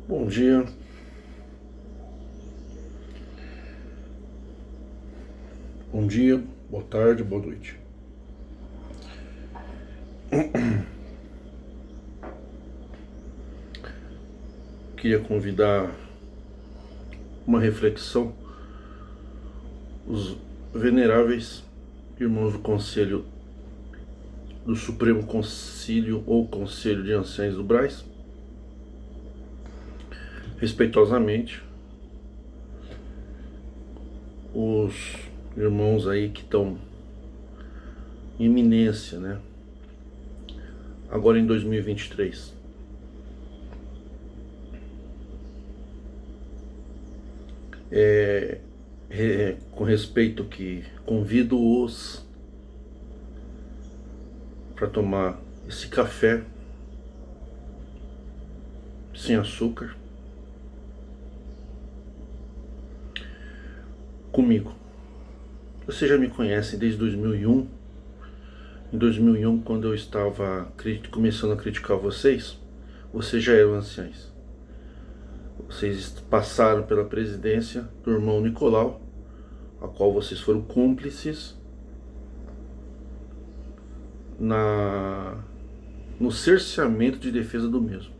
Bom dia, bom dia, boa tarde, boa noite. Queria convidar uma reflexão os veneráveis irmãos do Conselho do Supremo Concílio ou Conselho de Anciães do Brás, respeitosamente, os irmãos aí que estão em iminência, né? Agora em 2023. Com respeito que convido-os para tomar esse café sem açúcar comigo. Vocês já me conhecem desde 2001. Em 2001, quando eu estava começando a criticar vocês já eram anciães. Vocês passaram pela presidência do irmão Nicolau, a qual vocês foram cúmplices no cerceamento de defesa do mesmo.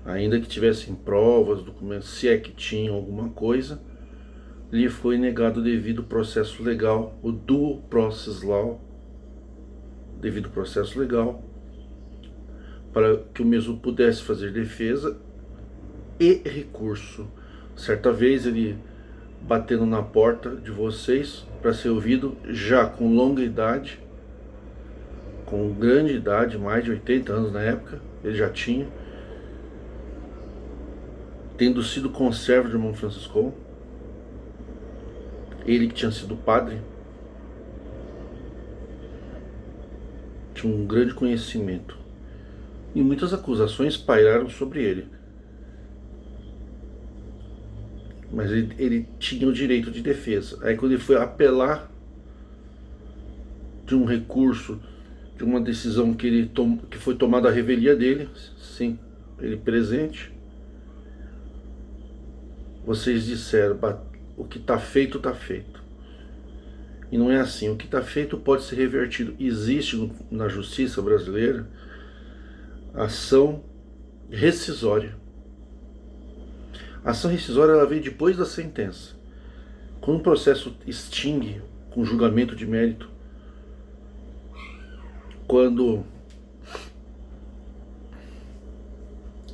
Ainda que tivessem provas, documentos, se é que tinham alguma coisa, lhe foi negado o devido processo legal, o due process law, devido processo legal, para que o mesmo pudesse fazer defesa e recurso. Certa vez ele batendo na porta de vocês para ser ouvido, já com longa idade, com grande idade, mais de 80 anos na época, ele já tinha, tendo sido conservo de irmão Francisco, ele que tinha sido padre, tinha um grande conhecimento, e muitas acusações pairaram sobre ele, mas ele tinha o direito de defesa. Aí quando ele foi apelar de um recurso, de uma decisão que foi tomada a revelia dele, sem ele presente, vocês disseram: o que está feito, está feito. E não é assim. O que está feito pode ser revertido. Existe na justiça brasileira ação rescisória. A ação rescisória ela vem depois da sentença. Quando o processo extingue com julgamento de mérito, quando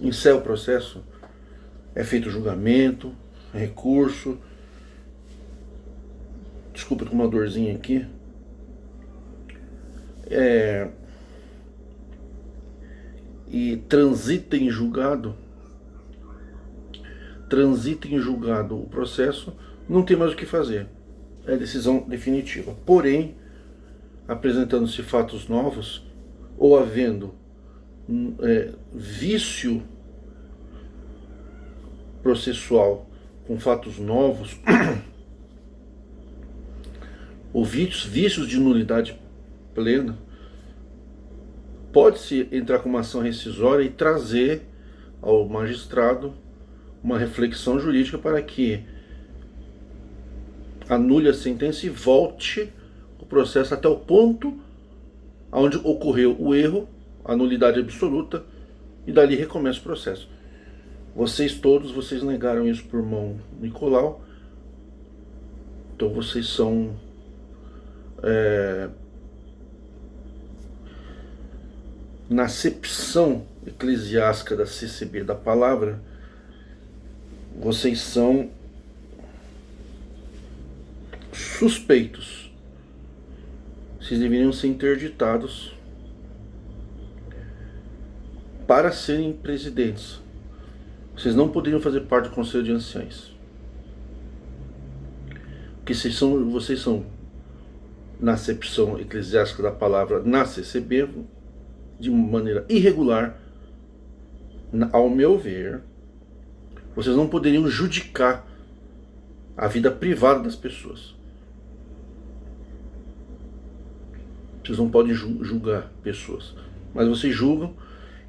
encerra o processo, é feito julgamento, recurso. Desculpa, tô com uma dorzinha aqui. E transita em julgado o processo, não tem mais o que fazer. É decisão definitiva. Porém, apresentando-se fatos novos, ou havendo vício processual com fatos novos, ou vícios de nulidade plena, pode-se entrar com uma ação rescisória e trazer ao magistrado uma reflexão jurídica para que anule a sentença e volte o processo até o ponto onde ocorreu o erro, a nulidade absoluta, e dali recomeça o processo. Vocês negaram isso por irmão Nicolau, então vocês são na acepção eclesiástica da CCB da palavra, vocês são suspeitos. Vocês deveriam ser interditados para serem presidentes. Vocês não poderiam fazer parte do Conselho de Anciães. Porque vocês são na acepção eclesiástica da palavra, na CCB, de maneira irregular, ao meu ver. Vocês não poderiam judicar a vida privada das pessoas. Vocês não podem julgar pessoas, mas vocês julgam.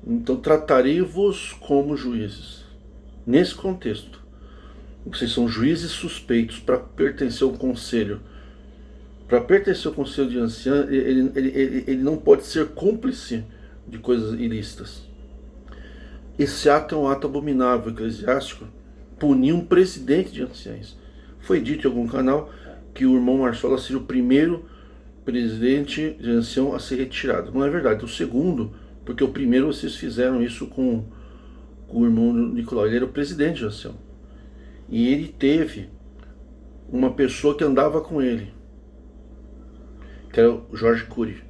Então tratarei-vos como juízes. Nesse contexto, vocês são juízes suspeitos para pertencer ao conselho. Para pertencer ao conselho de anciãos, ele não pode ser cúmplice de coisas ilícitas. Esse ato é um ato abominável eclesiástico, punir um presidente de anciães. Foi dito em algum canal que o irmão Marçola seria o primeiro presidente de ancião a ser retirado. Não é verdade, o segundo, porque o primeiro vocês fizeram isso com o irmão Nicolau. Ele era o presidente de ancião. E ele teve uma pessoa que andava com ele, que era o Jorge Cury.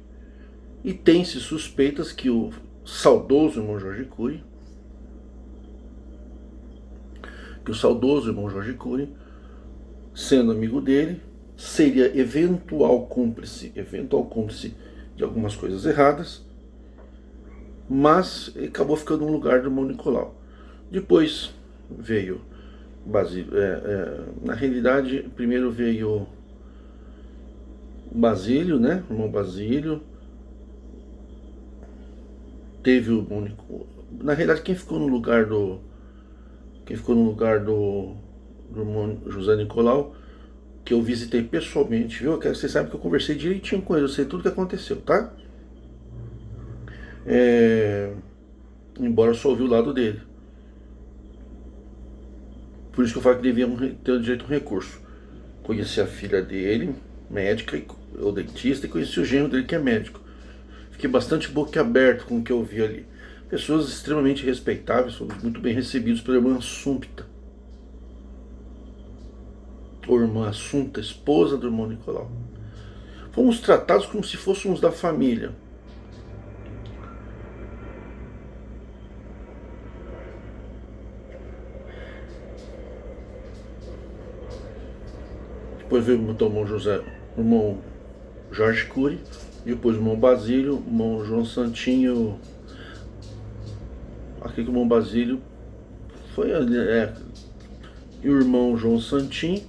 E tem-se suspeitas que o saudoso irmão Jorge Cury, sendo amigo dele, seria eventual cúmplice de algumas coisas erradas, mas acabou ficando no lugar do irmão Nicolau. Depois veio Basílio. Na realidade, primeiro veio Basílio, né? O irmão Basílio. Teve o irmão Nicolau. Na realidade, quem ficou no lugar do irmão José Nicolau, que eu visitei pessoalmente, viu? Vocês sabem que eu conversei direitinho com ele, eu sei tudo o que aconteceu, tá? Embora eu só ouvi o lado dele. Por isso que eu falo que deviam ter direito a um recurso. Conheci a filha dele, médica, ou dentista, e conheci o genro dele, que é médico. Fiquei bastante boquiaberto com o que eu vi ali. Pessoas extremamente respeitáveis, fomos muito bem recebidos pela irmã Assumpta. Ou irmã Assunta, esposa do irmão Nicolau. Fomos tratados como se fôssemos da família. Depois veio o irmão Jorge Cury, e depois o irmão Basílio, o irmão João Santinho. Aqui que o irmão Basílio foi e o irmão João Santinho,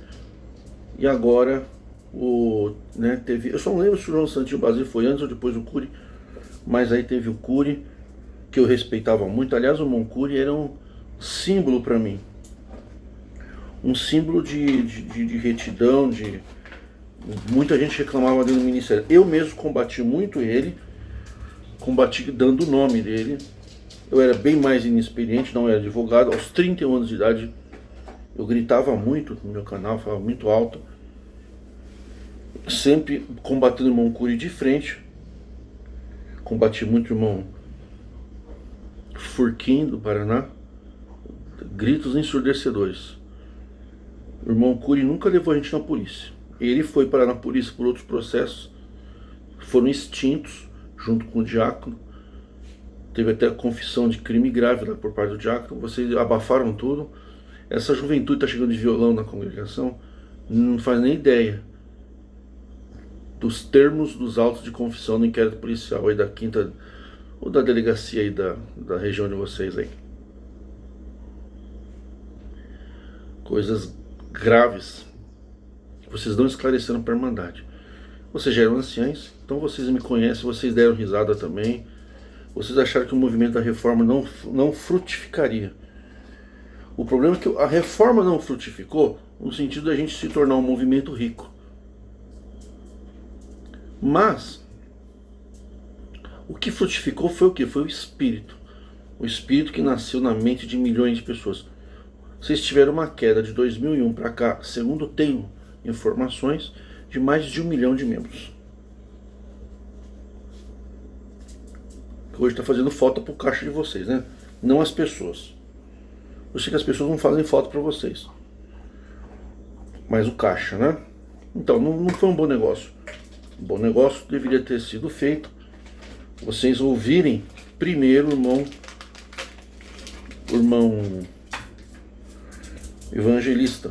e agora teve. Eu só não lembro se o João Santinho e o Basílio foi antes ou depois do Cury, mas aí teve o Cury, que eu respeitava muito. Aliás, o irmão Cury era um símbolo para mim. Um símbolo de retidão, muita gente reclamava dele no ministério. Eu mesmo combati muito ele, combati dando o nome dele. Eu era bem mais inexperiente, não era advogado. Aos 31 anos de idade, eu gritava muito no meu canal, falava muito alto. Sempre combatendo o irmão Cury de frente. Combati muito o irmão Furquim, do Paraná. Gritos ensurdecedores. O irmão Cury nunca levou a gente na polícia. Ele foi parar na polícia por outros processos. Foram extintos, junto com o diácono. Teve até a confissão de crime grave lá por parte do diácono. Vocês abafaram tudo. Essa juventude está chegando de violão na congregação. Não faz nem ideia dos termos dos autos de confissão do inquérito policial aí da quinta, ou da delegacia aí da região de vocês aí. Coisas graves. Vocês não esclareceram para a Irmandade. Vocês já eram anciães, então vocês me conhecem, vocês deram risada também. Vocês acharam que o movimento da reforma não frutificaria. O problema é que a reforma não frutificou no sentido da gente se tornar um movimento rico. Mas o que frutificou foi o quê? Foi o Espírito. O Espírito que nasceu na mente de milhões de pessoas. Vocês tiveram uma queda de 2001 para cá, segundo tenho informações, de mais de 1 milhão de membros. Hoje está fazendo falta para o caixa de vocês, né? Não as pessoas. Eu sei que as pessoas não fazem falta para vocês, mas o caixa, né? Então não foi um bom negócio. Um bom negócio deveria ter sido feito. Vocês ouvirem primeiro o irmão Evangelista.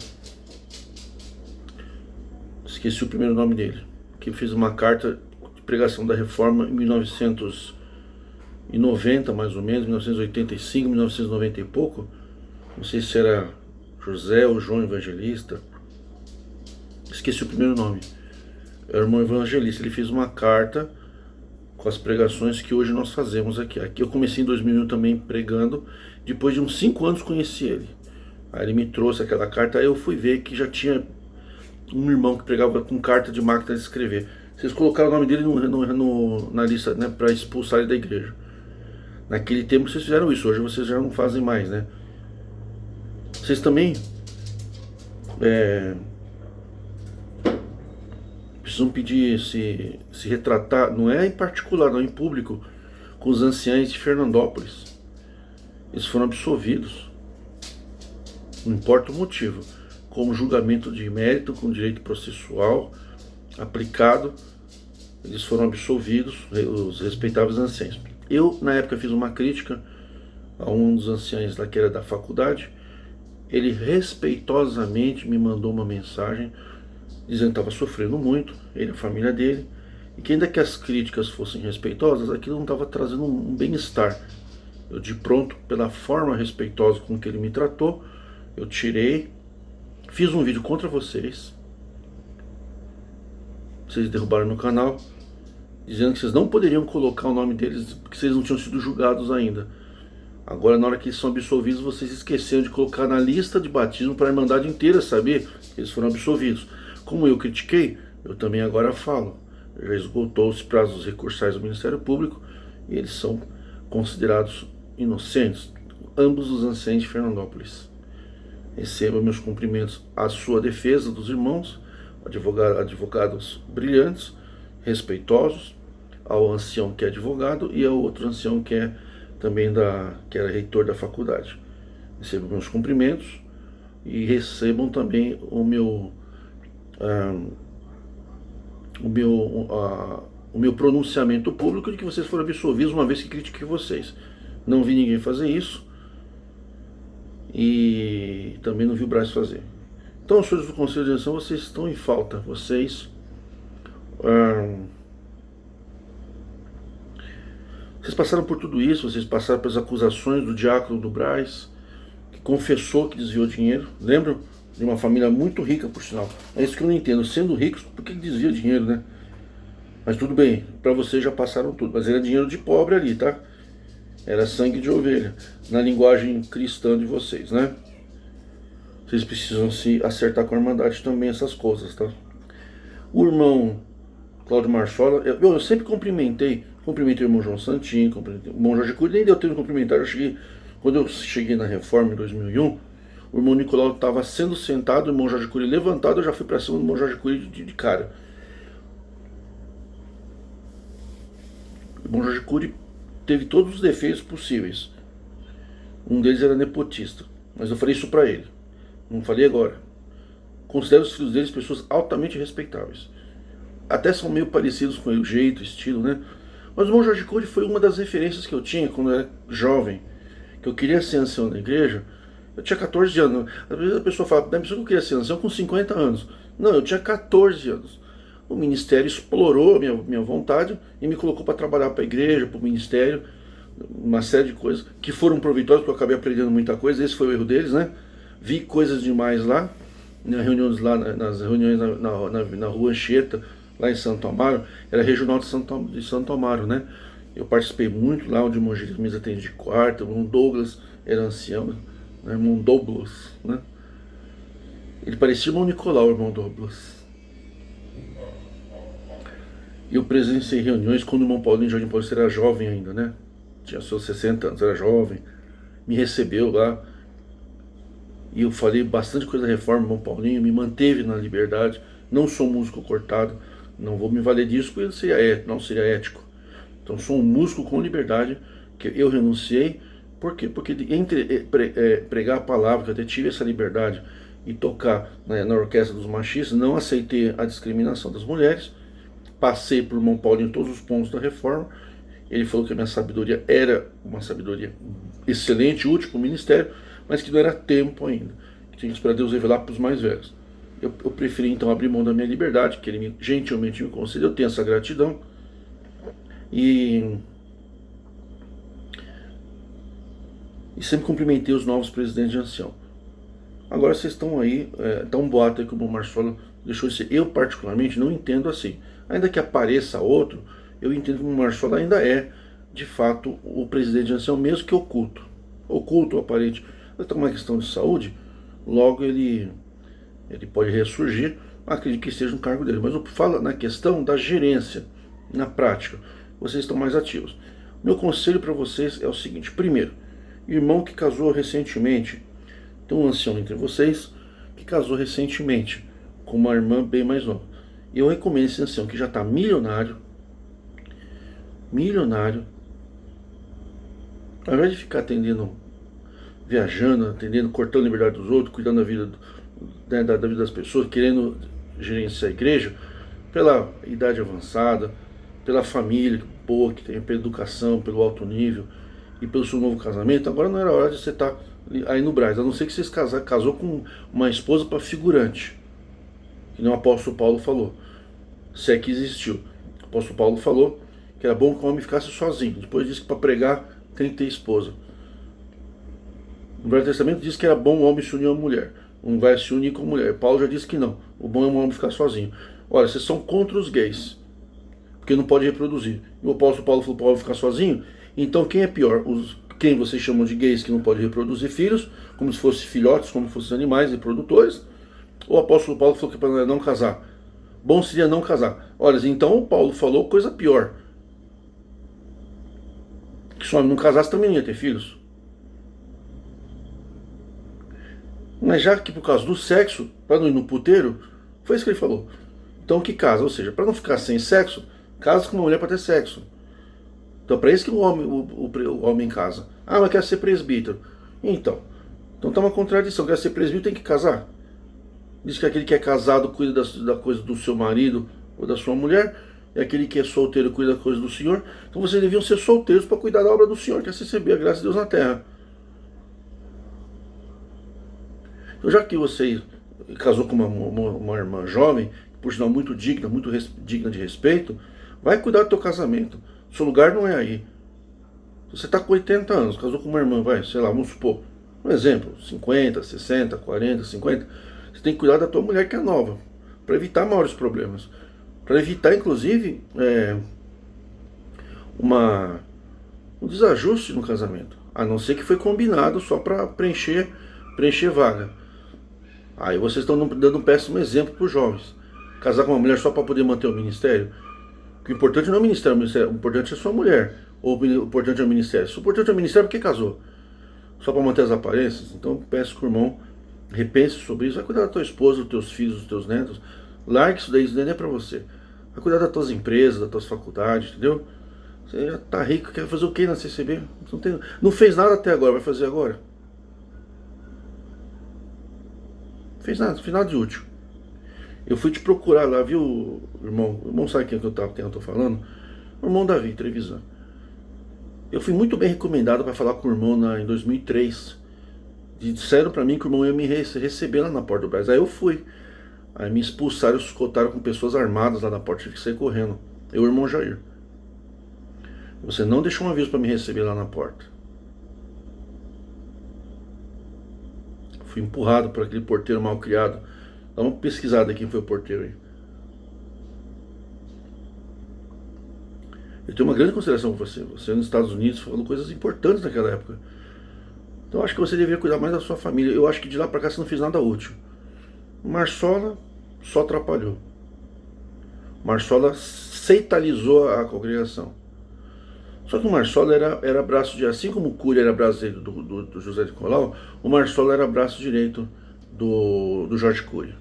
Esqueci o primeiro nome dele. Que fez uma carta de pregação da reforma em 1990, mais ou menos, 1985, 1990 e pouco. Não sei se era José ou João Evangelista. Esqueci o primeiro nome. Era o irmão Evangelista. Ele fez uma carta com as pregações que hoje nós fazemos aqui. Aqui eu comecei em 2001 também pregando. Depois de uns 5 anos conheci ele. Aí ele me trouxe aquela carta, aí eu fui ver que já tinha um irmão que pregava com carta de máquina de escrever. Vocês colocaram o nome dele na lista, né, para expulsar ele da igreja. Naquele tempo vocês fizeram isso, hoje vocês já não fazem mais, né? Vocês também precisam pedir, se retratar, não é em particular, não, em público, com os anciães de Fernandópolis. Eles foram absolvidos, não importa o motivo, com julgamento de mérito, com direito processual aplicado, eles foram absolvidos, os respeitáveis anciães. Eu, na época, fiz uma crítica a um dos anciães lá que era da faculdade. Ele respeitosamente me mandou uma mensagem dizendo que estava sofrendo muito, ele e a família dele, e que ainda que as críticas fossem respeitosas, aquilo não estava trazendo um bem-estar. Eu, de pronto, pela forma respeitosa com que ele me tratou, eu tirei, fiz um vídeo contra vocês derrubaram no canal, dizendo que vocês não poderiam colocar o nome deles, porque vocês não tinham sido julgados ainda. Agora, na hora que eles são absolvidos, vocês esqueceram de colocar na lista de batismo para a Irmandade inteira saber que eles foram absolvidos. Como eu critiquei, eu também agora falo. Já esgotou os prazos recursais do Ministério Público e eles são considerados inocentes. Ambos os anciãos de Fernandópolis. Receba meus cumprimentos à sua defesa dos irmãos, advogados brilhantes, respeitosos, ao ancião que é advogado e ao outro ancião que é também que era reitor da faculdade. Recebam meus cumprimentos e recebam também o meu pronunciamento público de que vocês foram absolvidos uma vez que critiquei vocês. Não vi ninguém fazer isso e também não vi o Braz fazer. Então, senhores do Conselho de Direção, vocês estão em falta. Vocês passaram por tudo isso, vocês passaram pelas acusações do diácono do Braz, que confessou que desviou dinheiro. Lembram? De uma família muito rica, por sinal. É isso que eu não entendo. Sendo ricos, por que desvia dinheiro, né? Mas tudo bem, para vocês já passaram tudo. Mas era dinheiro de pobre ali, tá? Era sangue de ovelha, na linguagem cristã de vocês, né? Vocês precisam se acertar com a Irmandade também, essas coisas, tá? O irmão Cláudio Marsola, eu sempre cumprimentei o irmão João Santinho, cumprimentei o irmão Jorge Cury, nem deu tempo de cumprimentar. Quando eu cheguei na Reforma em 2001, o irmão Nicolau estava sendo sentado, o irmão Jorge Cury levantado, eu já fui para cima do irmão Jorge Cury de cara. O irmão Jorge Cury teve todos os defeitos possíveis. Um deles era nepotista, mas eu falei isso para ele. Não falei agora. Considero os filhos deles pessoas altamente respeitáveis. Até são meio parecidos com ele, o jeito, o estilo, né? Mas o irmão Jorge Cury foi uma das referências que eu tinha quando eu era jovem, que eu queria ser ancião da igreja. Eu tinha 14 anos. Às vezes a pessoa fala, da pessoa que eu queria ser ancião com 50 anos. Não, eu tinha 14 anos. O ministério explorou a minha vontade e me colocou para trabalhar para a igreja, para o ministério, uma série de coisas que foram proveitosas, porque eu acabei aprendendo muita coisa. Esse foi o erro deles, né? Vi coisas demais lá, nas reuniões na Rua Anchieta, lá em Santo Amaro. Era regional de Santo Amaro, né? Eu participei muito lá, onde o irmão Jeremias atende de quarta, o irmão Douglas era ancião, né? Irmão Douglas, né? Ele parecia o irmão Nicolau, o irmão Douglas. E eu presenciei reuniões quando o irmão Paulinho Jardim Paulista era jovem ainda, né? Tinha seus 60 anos, era jovem. Me recebeu lá. E eu falei bastante coisa da Reforma, o irmão Paulinho me manteve na liberdade. Não sou músico cortado, não vou me valer disso porque não seria ético. Então sou um músico com liberdade, que eu renunciei. Por quê? Porque entre pregar a palavra, que eu até tive essa liberdade, e tocar na orquestra dos machistas, não aceitei a discriminação das mulheres. Passei por irmão Paulinho em todos os pontos da Reforma. Ele falou que a minha sabedoria era uma sabedoria excelente, útil para o ministério, mas que não era tempo ainda, que tinha que esperar Deus revelar para os mais velhos. Eu preferi então abrir mão da minha liberdade, que ele gentilmente me concedeu. Eu tenho essa gratidão. E sempre cumprimentei os novos presidentes de ancião. Agora vocês estão aí, tá um boato aí que o irmão Marcelo deixou de ser. Eu particularmente não entendo assim. Ainda que apareça outro, eu entendo que o irmão Marcelo ainda é, de fato, o presidente de ancião, mesmo que oculto. Oculto, aparente. Mas está uma questão de saúde, logo ele pode ressurgir, acredito que seja um cargo dele. Mas eu falo na questão da gerência, na prática, vocês estão mais ativos. Meu conselho para vocês é o seguinte: primeiro, irmão que casou recentemente, tem um ancião entre vocês que casou recentemente com uma irmã bem mais nova. Eu recomendo esse ancião que já está milionário, ao invés de ficar atendendo, viajando, atendendo, cortando a liberdade dos outros, cuidando da vida, né, da vida das pessoas, querendo gerenciar a igreja, pela idade avançada, pela família boa que tem, pela educação, pelo alto nível e pelo seu novo casamento, agora não era hora de você estar aí no Brás, a não ser que vocês casou com uma esposa para figurante, que nem o apóstolo Paulo falou, se é que existiu. O apóstolo Paulo falou que era bom que o homem ficasse sozinho, depois disse que para pregar tem que ter esposa. No Velho Testamento diz que era bom o homem se unir a uma mulher, não vai se unir com a mulher. Paulo já disse que não, o bom é um homem ficar sozinho. Olha, vocês são contra os gays, porque não pode reproduzir. E o apóstolo Paulo falou para o homem ficar sozinho. Então quem é pior? Quem vocês chamam de gays que não podem reproduzir filhos, como se fossem filhotes, como se fossem animais reprodutores? O apóstolo Paulo falou que para não casar. Bom seria não casar. Olha, então o Paulo falou coisa pior. Que se o homem não casasse também não ia ter filhos. Mas já que por causa do sexo, para não ir no puteiro, foi isso que ele falou. Então que casa, ou seja, para não ficar sem sexo, casa com uma mulher para ter sexo. Então para isso que o homem casa. Ah, mas quer ser presbítero. Então tá uma contradição. Quer ser presbítero, tem que casar. Diz que aquele que é casado cuida da coisa do seu marido ou da sua mulher, e aquele que é solteiro cuida da coisa do Senhor. Então vocês deviam ser solteiros para cuidar da obra do Senhor, que é receber a graça de Deus na terra. Então já que você casou com uma irmã jovem, por sinal muito digna, digna de respeito, vai cuidar do teu casamento. Seu lugar não é aí. Se você está com 80 anos, casou com uma irmã, vai, sei lá, vamos supor, um exemplo, 50, 60, 40, 50, você tem que cuidar da tua mulher que é nova, para evitar maiores problemas. Para evitar, inclusive, um desajuste no casamento. A não ser que foi combinado só para preencher vaga. Aí vocês estão dando um péssimo exemplo para os jovens. Casar com uma mulher só para poder manter o ministério. O importante não é o ministério, o importante é a sua mulher. Ou o importante é o ministério. Se o importante é o ministério, por que casou? Só para manter as aparências? Então peço que o irmão repense sobre isso. Vai cuidar da tua esposa, dos teus filhos, dos teus netos. Largue isso daí não é para você. Vai cuidar das tuas empresas, das tuas faculdades, entendeu? Você já tá rico, quer fazer o que na CCB? Não fez nada até agora, vai fazer agora? Fez nada, não fez nada de útil. Eu fui te procurar lá, viu, irmão? O irmão sabe quem eu tô falando? O irmão Davi, Trevisan. Eu fui muito bem recomendado para falar com o irmão em 2003. Disseram para mim que o irmão ia me receber lá na porta do Brasil. Aí eu fui. Aí me expulsaram, escoltaram com pessoas armadas lá na porta, tive que sair correndo. Eu e o irmão Jair. Você não deixou um aviso para me receber lá na porta. Fui empurrado por aquele porteiro mal criado. Dá uma pesquisada quem foi o porteiro aí. Eu tenho uma grande consideração por você. Você nos Estados Unidos falou coisas importantes naquela época. Então eu acho que você deveria cuidar mais da sua família. Eu acho que de lá pra cá você não fez nada útil. Marsola só atrapalhou. Marsola seitalizou a congregação. Só que o Marsola era braço direito, assim como o Cury era braço direito do José de Colau, o Marsola era braço direito do Jorge Cury.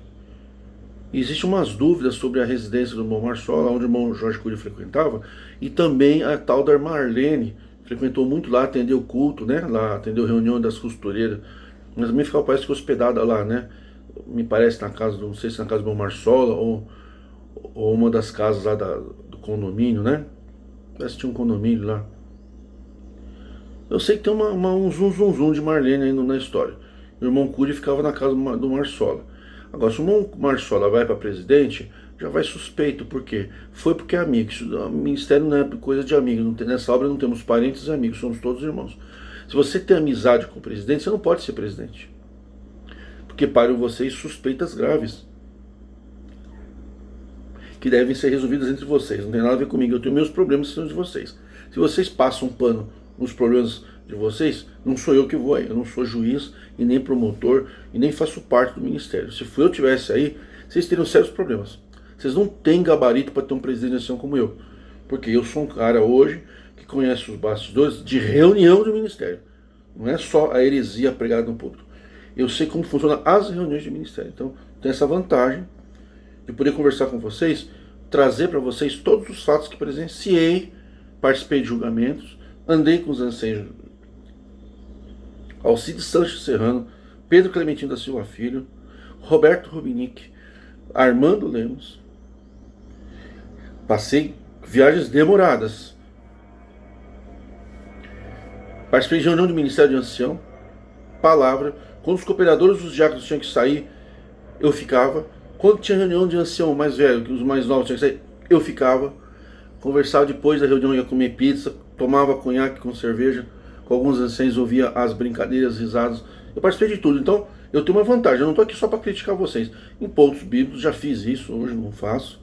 E existem umas dúvidas sobre a residência do irmão Marsola, onde o irmão Jorge Cury frequentava, e também a tal da irmã Arlene, frequentou muito lá, atendeu culto, né? Lá atendeu reunião das costureiras, mas também ficava, parece que hospedada lá, né? Me parece na casa, não sei se na casa do irmão Marsola ou uma das casas lá do condomínio, né? Parece que tinha um condomínio lá. Eu sei que tem um zum de Marlene aí na história. O irmão Cury ficava na casa do Marsola. Agora, se o irmão Marsola vai para presidente, já vai suspeito. Por quê? Foi porque é amigo. O ministério não é coisa de amigo. Nessa obra não temos parentes e amigos, somos todos irmãos. Se você tem amizade com o presidente, você não pode ser presidente. Porque param vocês suspeitas graves, que devem ser resolvidas entre vocês. Não tem nada a ver comigo, eu tenho meus problemas, são de vocês. Se vocês passam um pano nos problemas de vocês, não sou eu que vou aí, eu não sou juiz e nem promotor e nem faço parte do ministério. Se eu tivesse aí, vocês teriam sérios problemas. Vocês não têm gabarito para ter um presidente de nação como eu, porque eu sou um cara hoje que conhece os bastidores de reunião do ministério. Não é só a heresia pregada no púlpito. Eu sei como funcionam as reuniões de ministério. Então, tenho essa vantagem de poder conversar com vocês, trazer para vocês todos os fatos que presenciei, participei de julgamentos, andei com os anciãos Alcides Sanches Serrano, Pedro Clementino da Silva Filho, Roberto Rubinick, Armando Lemos. Passei viagens demoradas. Participei de reunião do Ministério de Ancião, palavra. Quando os cooperadores dos diáconos tinham que sair, eu ficava. Quando tinha reunião de ancião mais velho, que os mais novos tinham que sair, eu ficava. Conversava depois da reunião, ia comer pizza, tomava conhaque com cerveja. Com alguns anciãos ouvia as brincadeiras, as risadas. Eu participei de tudo. Então, eu tenho uma vantagem. Eu não estou aqui só para criticar vocês. Em pontos bíblicos, já fiz isso, hoje não faço.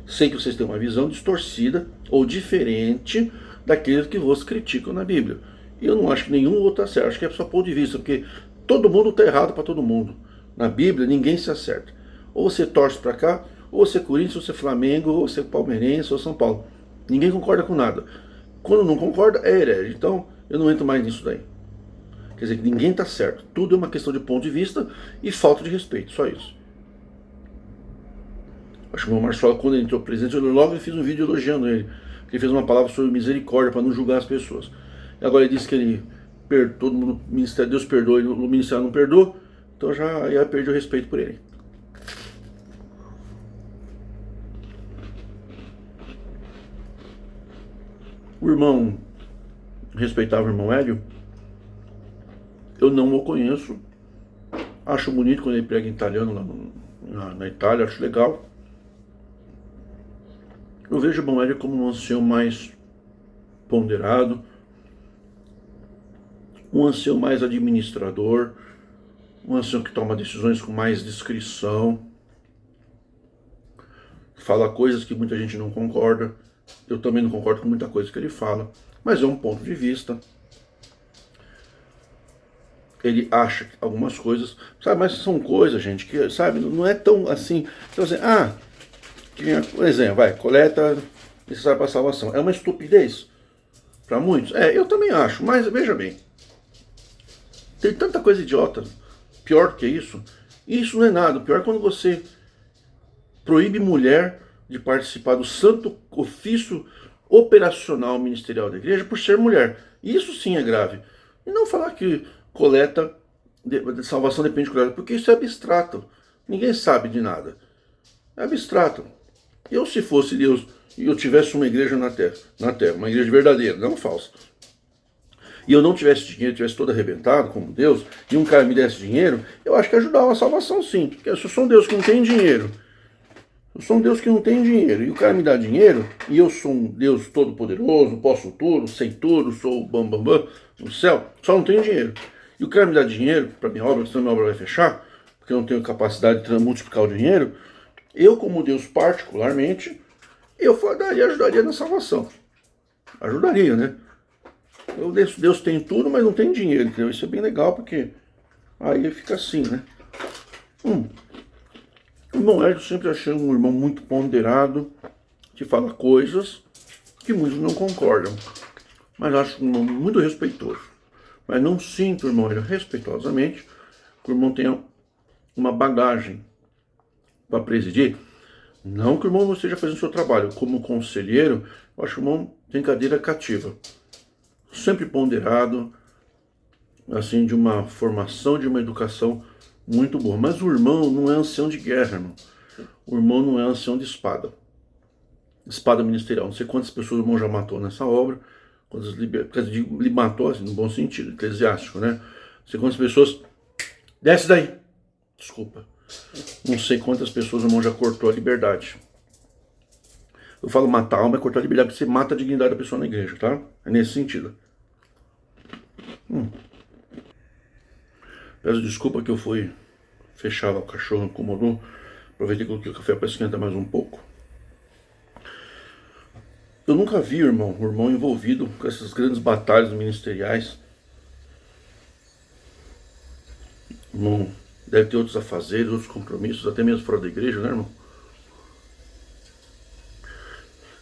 Sei que vocês têm uma visão distorcida ou diferente daqueles que vos criticam na Bíblia. E eu não acho que nenhum outro acerta. Acho que é só ponto de vista, porque todo mundo está errado para todo mundo. Na Bíblia, ninguém se acerta. Ou você torce para cá, ou você é Corinthians, ou você é Flamengo, ou você é Palmeirense, ou São Paulo. Ninguém concorda com nada. Quando não concorda, é herege. Então, eu não entro mais nisso daí. Quer dizer, que ninguém está certo. Tudo é uma questão de ponto de vista e falta de respeito. Só isso. Acho que o meu Marcelo, quando ele entrou presidente, eu logo fiz um vídeo elogiando ele. Ele fez uma palavra sobre misericórdia para não julgar as pessoas. E agora ele disse que ele todo mundo, o ministério, Deus perdoa, e o ministério não perdoa. Então já perdi o respeito por ele. O irmão, respeitável irmão Hélio, eu não o conheço. Acho bonito quando ele prega em italiano lá na Itália, acho legal. Eu vejo o irmão Hélio como um ancião mais ponderado, um ancião mais administrador, um ancião que toma decisões com mais discrição, fala coisas que muita gente não concorda. Eu também não concordo com muita coisa que ele fala, mas é um ponto de vista. Ele acha algumas coisas, sabe, mas são coisas, gente, que, sabe, não é tão assim. Então, assim, por exemplo, coleta necessária para a salvação. É uma estupidez para muitos? Eu também acho, mas veja bem, tem tanta coisa idiota, pior que isso. Isso não é nada, o pior é quando você proíbe mulher de participar do santo ofício operacional ministerial da igreja por ser mulher. Isso sim é grave. E não falar que coleta de salvação depende de coleta, porque isso é abstrato. Ninguém sabe de nada. É abstrato. Eu, se fosse Deus e eu tivesse uma igreja na terra, uma igreja verdadeira, não falsa, e eu não tivesse dinheiro, tivesse todo arrebentado como Deus, e um cara me desse dinheiro, eu acho que ajudava a salvação sim. Porque eu sou um Deus que não tem dinheiro. Eu sou um Deus que não tem dinheiro. E o cara me dá dinheiro, e eu sou um Deus todo-poderoso, posso tudo, sei tudo, sou o bam no céu, só não tenho dinheiro. E o cara me dá dinheiro para minha obra, senão minha obra vai fechar, porque eu não tenho capacidade de multiplicar o dinheiro. Eu, como Deus particularmente, eu ajudaria na salvação. Ajudaria, né? Deus tem tudo, mas não tem dinheiro, entendeu? Isso é bem legal, porque aí fica assim, né? O irmão Hélio sempre achei um irmão muito ponderado, que fala coisas que muitos não concordam, mas acho um irmão muito respeitoso. Mas não sinto, irmão Hélio, respeitosamente, que o irmão tenha uma bagagem para presidir. Não que o irmão não esteja fazendo o seu trabalho. Como conselheiro, eu acho que o irmão tem cadeira cativa. Sempre ponderado, assim, de uma formação, de uma educação muito boa. Mas o irmão não é ancião de guerra, irmão. O irmão não é ancião de espada. Espada ministerial. Não sei quantas pessoas o irmão já matou nessa obra. Quantas ele matou, assim, no bom sentido, eclesiástico, né? Não sei quantas pessoas... Desce daí! Desculpa. Não sei quantas pessoas o irmão já cortou a liberdade. Eu falo matar a alma é cortar a liberdade, porque você mata a dignidade da pessoa na igreja, tá? É nesse sentido. Peço desculpa que eu fui fechar o cachorro, incomodou. Aproveitei e coloquei o café para esquentar mais um pouco. Eu nunca vi, irmão, o irmão envolvido com essas grandes batalhas ministeriais O irmão deve ter outros afazeres, outros compromissos, até mesmo fora da igreja, né, irmão?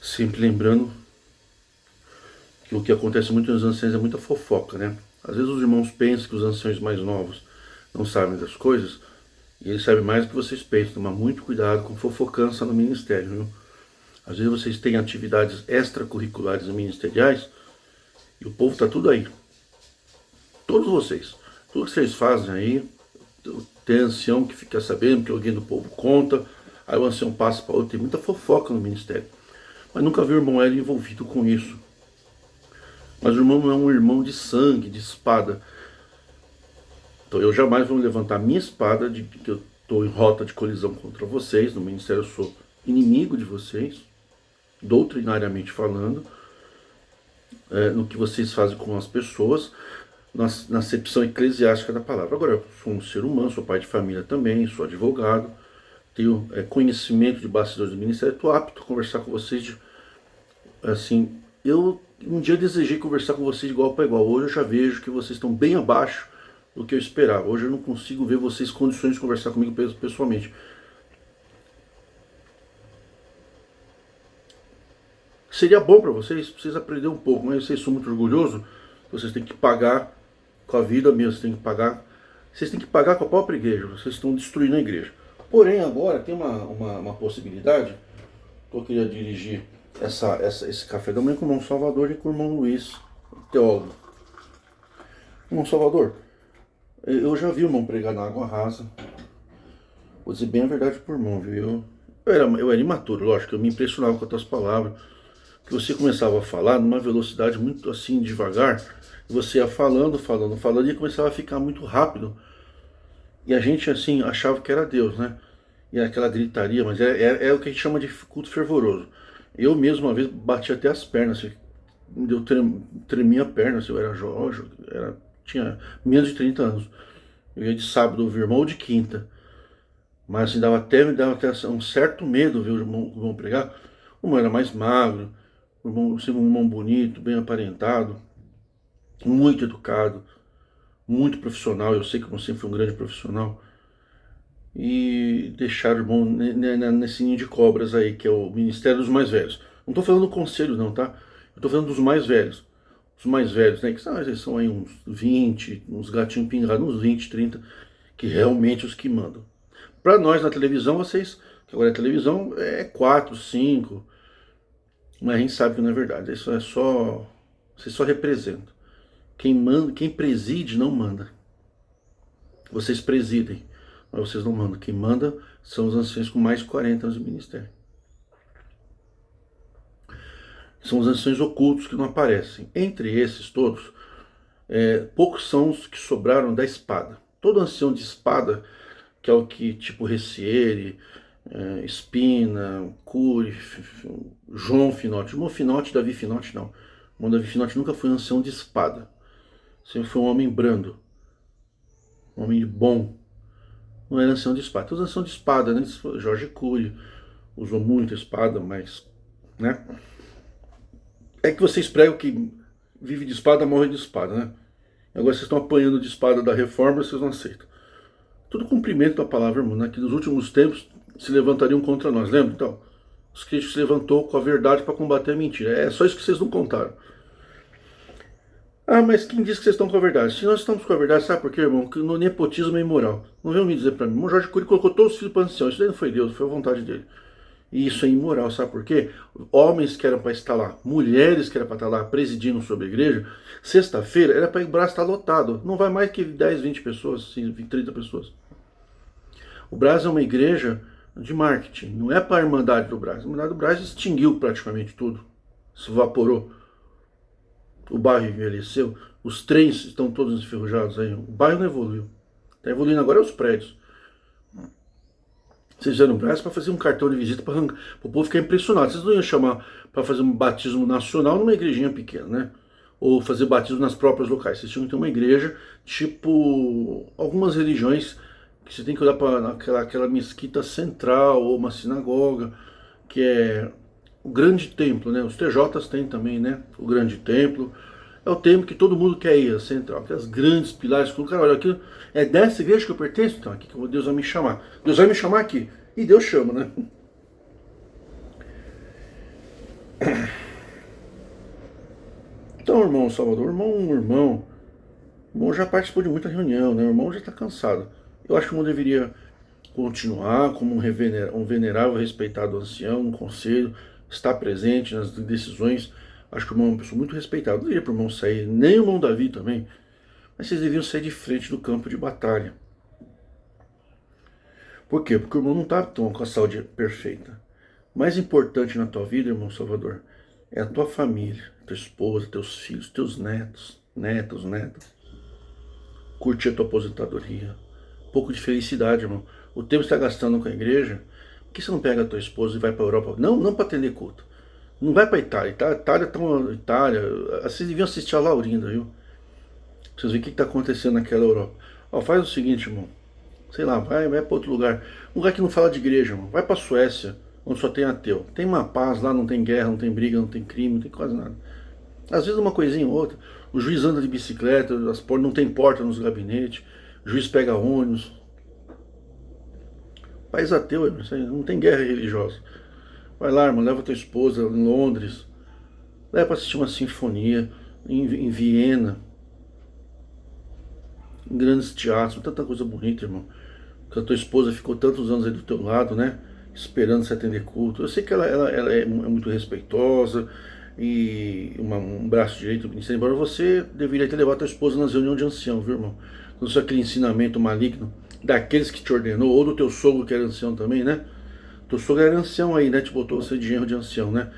Sempre lembrando que o que acontece muito nos anciãos é muita fofoca, né? Às vezes os irmãos pensam que os anciãos mais novos não sabem das coisas, e eles sabem mais do que vocês pensam. Tomar muito cuidado com fofocança no ministério, viu? Às vezes vocês têm atividades extracurriculares ministeriais e o povo tá tudo aí. Todos vocês. Tudo que vocês fazem aí, tem ancião que fica sabendo, que alguém do povo conta, aí o ancião passa para outro. Tem muita fofoca no ministério. Mas nunca vi o irmão Hélio envolvido com isso. Mas o irmão não é um irmão de sangue, de espada. Então eu jamais vou levantar minha espada de que eu estou em rota de colisão contra vocês. No ministério eu sou inimigo de vocês, doutrinariamente falando, no que vocês fazem com as pessoas, na acepção eclesiástica da palavra. Agora, eu sou um ser humano, sou pai de família também, sou advogado, tenho conhecimento de bastidores do ministério, estou apto a conversar com vocês assim, eu um dia desejei conversar com vocês de igual para igual. Hoje eu já vejo que vocês estão bem abaixo do que eu esperava. Hoje eu não consigo ver vocês em condições de conversar comigo pessoalmente. Seria bom para vocês aprenderem um pouco, mas vocês são muito orgulhosos, vocês têm que pagar com a vida mesmo, vocês têm que pagar com a própria igreja, vocês estão destruindo a igreja. Porém, agora tem uma possibilidade, que eu queria dirigir esse café da manhã com o irmão Salvador e com o irmão Luiz, teólogo. Irmão Salvador, eu já vi o irmão pregar na água rasa. Vou dizer bem a verdade pro irmão, viu? Eu era imaturo, lógico, eu me impressionava com as tuas palavras. Que você começava a falar numa velocidade muito assim, devagar, e você ia falando, e começava a ficar muito rápido. E a gente, assim, achava que era Deus, né? E aquela gritaria, mas é o que a gente chama de culto fervoroso. Eu mesmo, uma vez, bati até as pernas, assim, tremia a perna, assim, eu era jovem, tinha menos de 30 anos. Eu ia de sábado ouvir o irmão ou de quinta. Mas assim, me dava até um certo medo ver o irmão pregar. O irmão era mais magro, o irmão, sempre um irmão bonito, bem aparentado, muito educado, muito profissional. Eu sei que o irmão sempre foi um grande profissional. E deixaram o irmão nesse ninho de cobras aí, que é o Ministério dos Mais Velhos. Não estou falando do conselho não, tá? Eu estou falando dos mais velhos. Os mais velhos, né? Que eles são aí uns 20, uns gatinhos pingados, uns 20, 30, que realmente os que mandam. Para nós na televisão, que agora a televisão é 4, 5, mas a gente sabe que não é verdade. Isso é só, vocês só representam. Quem manda, quem preside não manda. Vocês presidem, mas vocês não mandam. Quem manda são os anciãos com mais de 40 anos de ministério. São os anciãos ocultos que não aparecem. Entre esses todos, poucos são os que sobraram da espada. Todo ancião de espada, que é o que, tipo Reciere, Espina, Cury, João Finotti. João Finotti, Davi Finotti não. O Davi Finotti nunca foi ancião de espada. Sempre foi um homem brando. Um homem bom. Não era ancião de espada. Todos ancião de espada, né? Jorge Cury usou muito a espada, mas, né? É que vocês pregam que vive de espada, morre de espada, né? Agora vocês estão apanhando de espada da reforma, vocês não aceitam. Tudo cumprimento da palavra, irmão, né? Que nos últimos tempos se levantariam contra nós, lembra? Então, os críticos se levantou com a verdade para combater a mentira. É só isso que vocês não contaram. Ah, mas quem disse que vocês estão com a verdade? Se nós estamos com a verdade, sabe por quê, irmão? Que no nepotismo é imoral. Não venham me dizer para mim. O Jorge Cury colocou todos os filhos para ancião. Isso daí não foi Deus, foi a vontade dele. E isso é imoral, sabe por quê? Homens que eram para estar lá, mulheres que eram para estar lá presidindo sobre a igreja, sexta-feira era para o braço estar lotado. Não vai mais que 10, 20 pessoas, 30 pessoas. O Brás é uma igreja de marketing, não é para a Irmandade do Brás. A Irmandade do Brás extinguiu praticamente tudo, se evaporou. O bairro envelheceu, os trens estão todos enferrujados aí. O bairro não evoluiu. Está evoluindo agora os prédios. Vocês fizeram um braço para fazer um cartão de visita para o povo ficar impressionado. Vocês não iam chamar para fazer um batismo nacional numa igrejinha pequena, né? Ou fazer batismo nas próprias locais. Vocês tinham que ter uma igreja, tipo algumas religiões, que você tem que olhar para aquela mesquita central, ou uma sinagoga, que é o grande templo, né? Os TJs têm também, né? O grande templo. É o templo que todo mundo quer ir, a central, aquelas grandes pilares, que o cara olha aqui, é dessa igreja que eu pertenço? Então, aqui que Deus vai me chamar. Deus vai me chamar aqui. E Deus chama, né? Então, irmão Salvador, o irmão já participou de muita reunião, né? O irmão já está cansado. Eu acho que o irmão deveria continuar como um venerável, respeitado ancião, um conselho, estar presente nas decisões. Acho que o irmão é uma pessoa muito respeitada. Não deveria para o irmão sair, nem o irmão Davi também, mas vocês deviam sair de frente do campo de batalha. Por quê? Porque o irmão não está com a saúde perfeita. O mais importante na tua vida, irmão Salvador, é a tua família, tua esposa, teus filhos, teus netos. Curtir a tua aposentadoria. Um pouco de felicidade, irmão. O tempo que você está gastando com a igreja, por que você não pega a tua esposa e vai para a Europa? Não para atender culto. Não vai para a Itália. Itália. Vocês deviam assistir a Laurinda, viu? Pra vocês verem o que está acontecendo naquela Europa. Ó, faz o seguinte, irmão. Sei lá, vai para outro lugar. Um lugar que não fala de igreja, irmão. Vai para a Suécia, onde só tem ateu. Tem uma paz lá, não tem guerra, não tem briga, não tem crime, não tem quase nada. Às vezes uma coisinha ou outra. O juiz anda de bicicleta, não tem porta nos gabinetes. O juiz pega ônibus. País ateu, irmão. Não tem guerra religiosa. Vai lá, irmão, leva tua esposa em Londres. Leva para assistir uma sinfonia em Viena. Em grandes teatros. Tanta coisa bonita, irmão. Que a tua esposa ficou tantos anos aí do teu lado, né? Esperando você atender culto. Eu sei que ela é muito respeitosa e um braço direito do ministério, embora você deveria ter levado a tua esposa nas reuniões de ancião, viu, irmão? Não sei aquele ensinamento maligno daqueles que te ordenou, ou do teu sogro que era ancião também, né? Teu sogro era ancião aí, né? Te botou você de genro de ancião, né?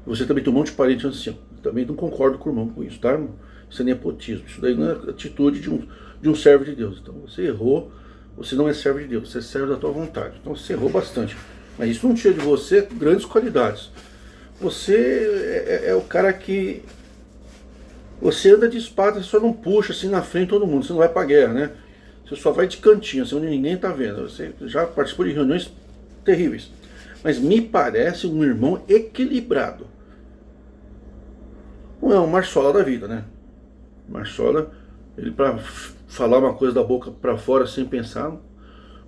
Você também tem um monte de parente ancião. Também não concordo com o irmão com isso, tá, irmão? Isso é nepotismo. Isso daí não é atitude de um servo de Deus. Então você errou, você não é servo de Deus, você é servo da tua vontade. Então você errou bastante. Mas isso não tira de você grandes qualidades. Você é o cara que... Você anda de espada, você só não puxa assim na frente todo mundo. Você não vai pra guerra, né? Você só vai de cantinho, assim, onde ninguém tá vendo. Você já participou de reuniões terríveis. Mas me parece um irmão equilibrado. Não é um Marsola da vida, né? Marsola, ele para falar uma coisa da boca para fora sem pensar.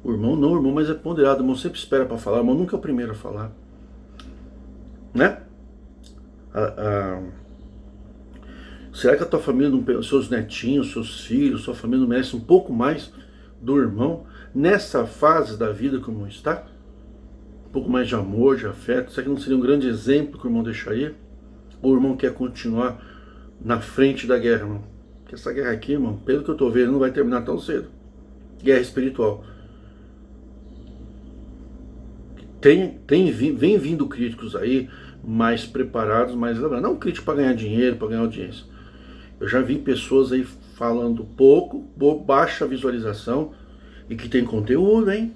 O irmão não, o irmão mais é ponderado. O irmão sempre espera para falar. O irmão nunca é o primeiro a falar. Né? Será que a tua família, seus netinhos, seus filhos, sua família não merece um pouco mais do irmão nessa fase da vida que o irmão está? Um pouco mais de amor, de afeto. Será que não seria um grande exemplo que o irmão deixaria? Ou o irmão quer continuar na frente da guerra, irmão? Porque essa guerra aqui, irmão, pelo que eu estou vendo, não vai terminar tão cedo. Guerra espiritual. Vem vindo críticos aí, mais preparados, mais elaborados. Não crítico para ganhar dinheiro, para ganhar audiência. Eu já vi pessoas aí falando pouco, baixa visualização e que tem conteúdo, hein?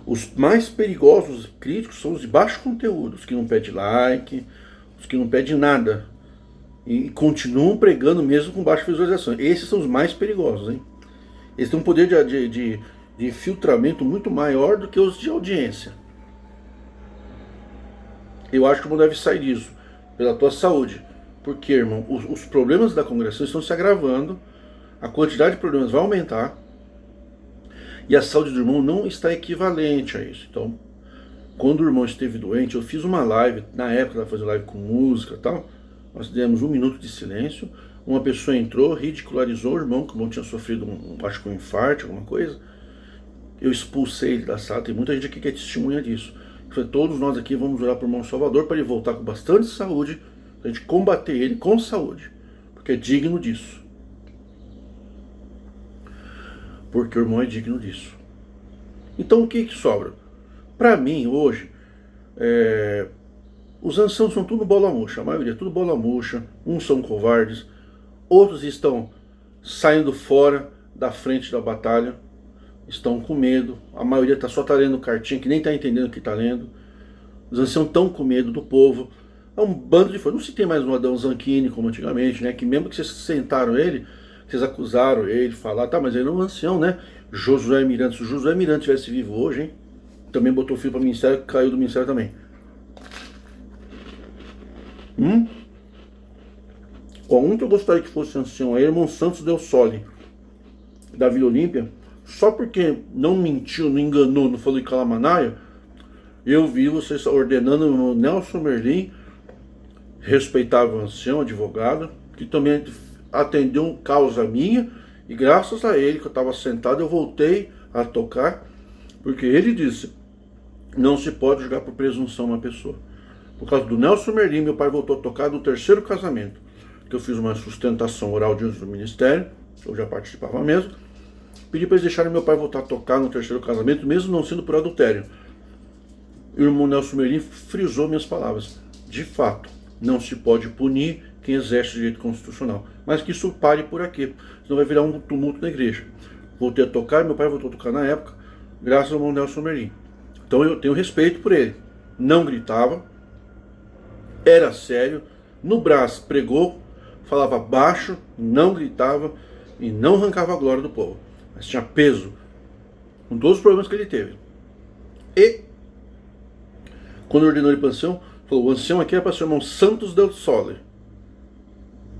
Os mais perigosos críticos são os de baixo conteúdo, os que não pedem like, os que não pedem nada. E continuam pregando mesmo com baixa visualização. Esses são os mais perigosos, hein? Eles têm um poder de filtramento muito maior do que os de audiência. Eu acho que o mundo deve sair disso, pela tua saúde. Porque, irmão, os problemas da congregação estão se agravando, a quantidade de problemas vai aumentar, e a saúde do irmão não está equivalente a isso. Então, quando o irmão esteve doente, eu fiz uma live, na época ela fazia live com música e tal, nós demos 1 minuto de silêncio, uma pessoa entrou, ridicularizou o irmão, que o irmão tinha sofrido, acho que um infarto, alguma coisa. Eu expulsei ele da sala, tem muita gente aqui que é testemunha disso. Eu falei, todos nós aqui vamos orar para o irmão Salvador para ele voltar com bastante saúde, para a gente combater ele com saúde, porque é digno disso. Porque o irmão é digno disso. Então o que sobra? Para mim, hoje, os anciãos são tudo bola murcha, a maioria é tudo bola murcha, uns são covardes, outros estão saindo fora da frente da batalha, estão com medo, a maioria só está lendo cartinha, que nem está entendendo o que está lendo, os anciãos estão com medo do povo, é um bando de fogo. Não se tem mais um Adão Zanchini como antigamente, né? Que mesmo que vocês sentaram ele, vocês acusaram ele, falaram, tá, mas ele é um ancião, né? Josué Miranda, se o Josué Miranda tivesse vivo hoje, hein? também botou filho para o ministério, caiu do ministério também. Um que eu gostaria que fosse ancião é irmão Santos Del Sole, da Vila Olímpia. Só porque não mentiu, não enganou, não falou em Calamanaia, eu vi vocês ordenando o Nelson Merlin, respeitável ancião, advogado, que também atendeu causa minha, e graças a ele, que eu estava sentado, eu voltei a tocar, porque ele disse, não se pode julgar por presunção uma pessoa. Por causa do Nelson Merlin, meu pai voltou a tocar do terceiro casamento, que eu fiz uma sustentação oral diante do ministério, eu já participava mesmo, pedi para eles deixarem meu pai voltar a tocar no terceiro casamento, mesmo não sendo por adultério. O irmão Nelson Merlin frisou minhas palavras. De fato, não se pode punir quem exerce o direito constitucional. Mas que isso pare por aqui, senão vai virar um tumulto na igreja. Voltei a tocar, meu pai voltou a tocar na época, graças ao irmão Nelson Merlin. Então eu tenho respeito por ele. Não gritava, era sério, no Brás pregou, falava baixo, não gritava e não arrancava a glória do povo. Mas tinha peso, com todos os problemas que ele teve. E, quando ordenou ele para ancião, falou, o ancião aqui é para ser o irmão Santos Del Sole.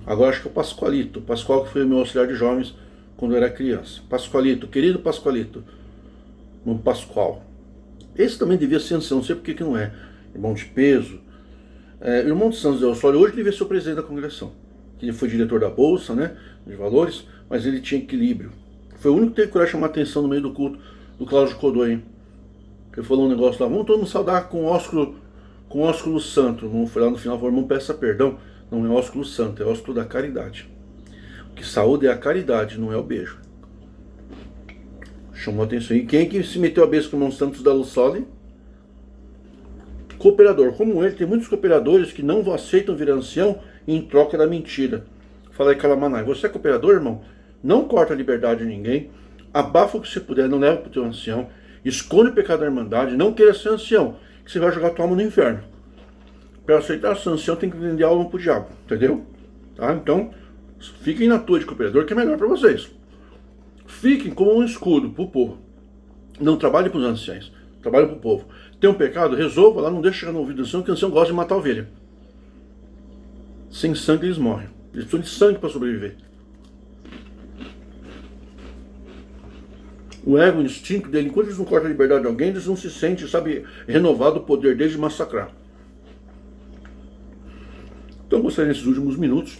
Agora acho que é o Pascoalito, Pascoal que foi meu auxiliar de jovens quando eu era criança. Pascoalito, querido Pascoalito, irmão Pascoal. Esse também devia ser ancião, não sei por que não é. Irmão de peso. Irmão de Santos Del Sole, hoje ele devia ser o presidente da congregação. Ele foi diretor da Bolsa, né, de Valores, mas ele tinha equilíbrio. Foi o único que teve coragem de chamar atenção no meio do culto do Cláudio Codoi. Ele falou um negócio lá, vamos todo mundo saudar com ósculo santo. O irmão foi lá no final e falou, irmão, peça perdão. Não é ósculo santo, é ósculo da caridade. Que saúde é a caridade, não é o beijo. Chamou atenção. E quem é que se meteu a beijo com o irmão Santos da Lussoli? Cooperador. Como ele, tem muitos cooperadores que não aceitam virar ancião em troca da mentira. Fala aí, Calamanai, você é cooperador, irmão? Não corta a liberdade de ninguém, abafa o que você puder, não leva para o teu ancião, esconde o pecado da irmandade, não queira ser ancião, que você vai jogar tua alma no inferno. Para aceitar ser ancião tem que vender a alma pro diabo, entendeu? Tá? Então, fiquem na tua de cooperador, que é melhor para vocês. Fiquem como um escudo pro povo. Não trabalhem para os anciãos, trabalhem para o povo. Tem um pecado, resolva lá, não deixe chegar no ouvido do ancião, que o ancião gosta de matar a ovelha. Sem sangue eles morrem. Eles precisam de sangue para sobreviver. O ego, o instinto dele, enquanto eles não cortam a liberdade de alguém, eles não se sentem, sabe, renovado o poder deles de massacrar. Então eu gostaria nesses últimos minutos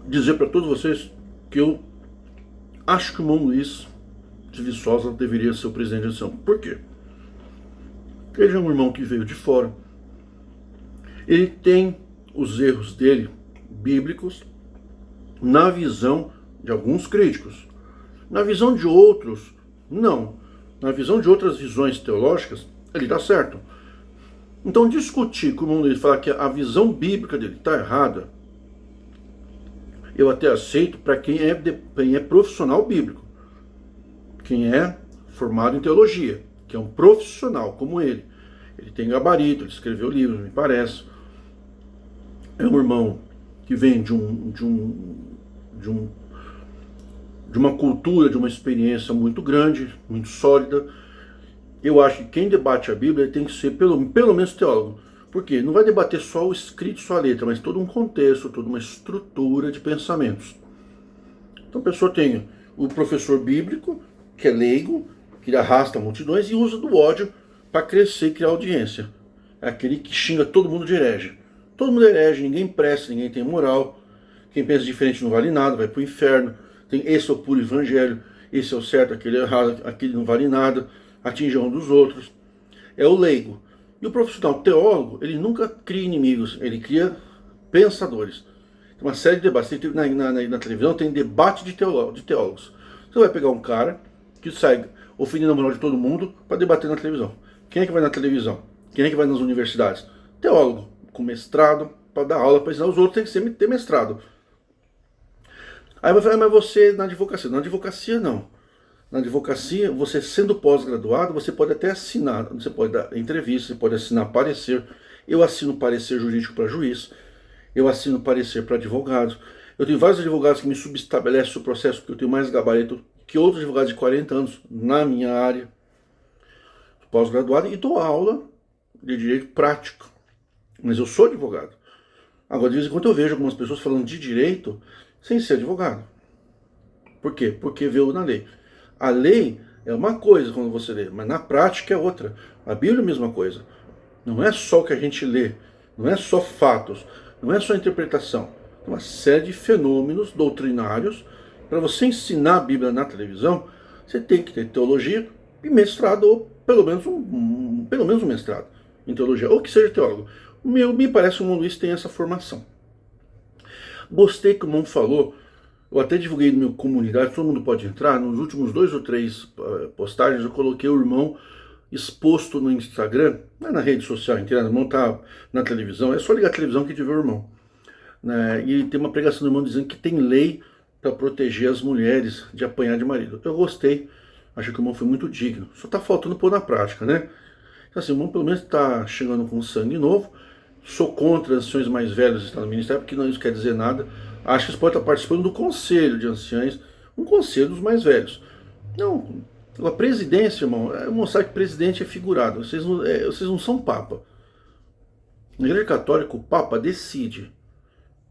dizer para todos vocês que eu acho que o irmão Luiz de Viçosa deveria ser o presidente da ancião. Por quê? Porque ele é um irmão que veio de fora. Ele tem os erros dele, bíblicos, na visão de alguns críticos. Na visão de outros, não. Na visão de outras visões teológicas, ele está certo. Então discutir com o irmão Luiz, falar que a visão bíblica dele está errada, eu até aceito para quem é profissional bíblico. Quem é formado em teologia, que é um profissional como ele. Ele tem gabarito, ele escreveu livros, me parece. É um irmão que vem de uma cultura, de uma experiência muito grande, muito sólida. Eu acho que quem debate a Bíblia tem que ser pelo menos teólogo. Por quê? Não vai debater só o escrito, só a letra, mas todo um contexto, toda uma estrutura de pensamentos. Então a pessoa tem o professor bíblico, que é leigo, que arrasta multidões e usa do ódio para crescer e criar audiência. É aquele que xinga todo mundo de herege. Todo mundo é herege, ninguém presta, ninguém tem moral. Quem pensa diferente não vale nada, vai para o inferno. Tem esse é o puro evangelho, esse é o certo, aquele é errado, aquele não vale nada, atinge um dos outros. É o leigo. E o profissional teólogo, ele nunca cria inimigos, ele cria pensadores. Tem uma série de debates. Na televisão tem debate de teólogos. Você vai pegar um cara que sai ofendendo a moral de todo mundo para debater na televisão. Quem é que vai na televisão? Quem é que vai nas universidades? Teólogo, com mestrado, para dar aula, para ensinar os outros, tem que ter mestrado. Aí vai falar, mas você na advocacia? Na advocacia não. Na advocacia, você sendo pós-graduado, você pode até assinar, você pode dar entrevista, você pode assinar parecer. Eu assino parecer jurídico para juiz, eu assino parecer para advogados. Eu tenho vários advogados que me subestabelecem o processo, porque eu tenho mais gabarito que outros advogados de 40 anos na minha área. pós-graduado e dou aula de direito prático. Mas eu sou advogado. Agora, de vez em quando eu vejo algumas pessoas falando de direito sem ser advogado. Por quê? Porque veio na lei. A lei é uma coisa quando você lê, mas na prática é outra. A Bíblia é a mesma coisa. Não é só o que a gente lê, não é só fatos, não é só interpretação. É uma série de fenômenos doutrinários. Para você ensinar a Bíblia na televisão, você tem que ter teologia e mestrado, ou pelo menos um mestrado em teologia, ou que seja teólogo. Me parece que o irmão Luiz tem essa formação. Gostei que o irmão falou, eu até divulguei na minha comunidade, todo mundo pode entrar, nos últimos 2 ou 3 postagens eu coloquei o irmão exposto no Instagram, não é na rede social inteira, o irmão tá na televisão, é só ligar a televisão que tiver o irmão. Né? E tem uma pregação do irmão dizendo que tem lei para proteger as mulheres de apanhar de marido. Eu gostei, acho que o irmão foi muito digno, só tá faltando pôr na prática, né? Então assim, o irmão pelo menos está chegando com sangue novo. Sou contra anciões mais velhos estar no ministério, porque não isso quer dizer nada. Acho que você pode estar participando do conselho de anciães, um conselho dos mais velhos. Não, a presidência, irmão, é mostrar que presidente é figurado. Vocês não são papa. Na Igreja Católica, o papa decide.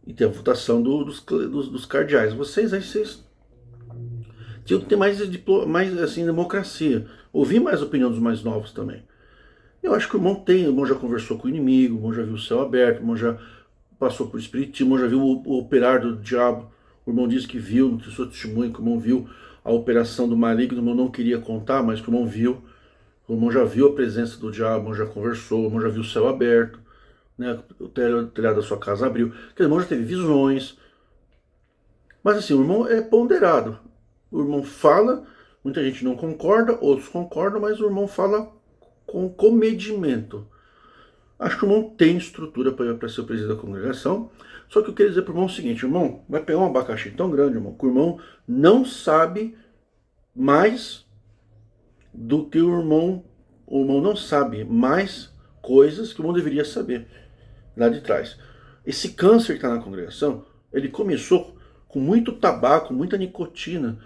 E tem a votação dos cardeais. Vocês tinham que ter mais assim, democracia. Ouvir mais a opinião dos mais novos também. Eu acho que o irmão já conversou com o inimigo, o irmão já viu o céu aberto, o irmão já passou por espiritismo, o irmão já viu o operar do diabo, o irmão disse que viu, no seu testemunho, que o irmão viu a operação do maligno, o irmão não queria contar, mas que o irmão viu, o irmão já viu a presença do diabo, o irmão já conversou, o irmão já viu o céu aberto, né, o telhado da sua casa abriu, o irmão já teve visões, mas assim, o irmão é ponderado, o irmão fala, muita gente não concorda, outros concordam, mas o irmão fala com comedimento. Acho que o irmão tem estrutura para ser o presidente da congregação, só que eu queria dizer para o irmão o seguinte, irmão, vai pegar um abacaxi tão grande, irmão, que o irmão não sabe mais do que o irmão não sabe mais coisas que o irmão deveria saber lá de trás. Esse câncer que está na congregação, ele começou com muito tabaco, muita nicotina,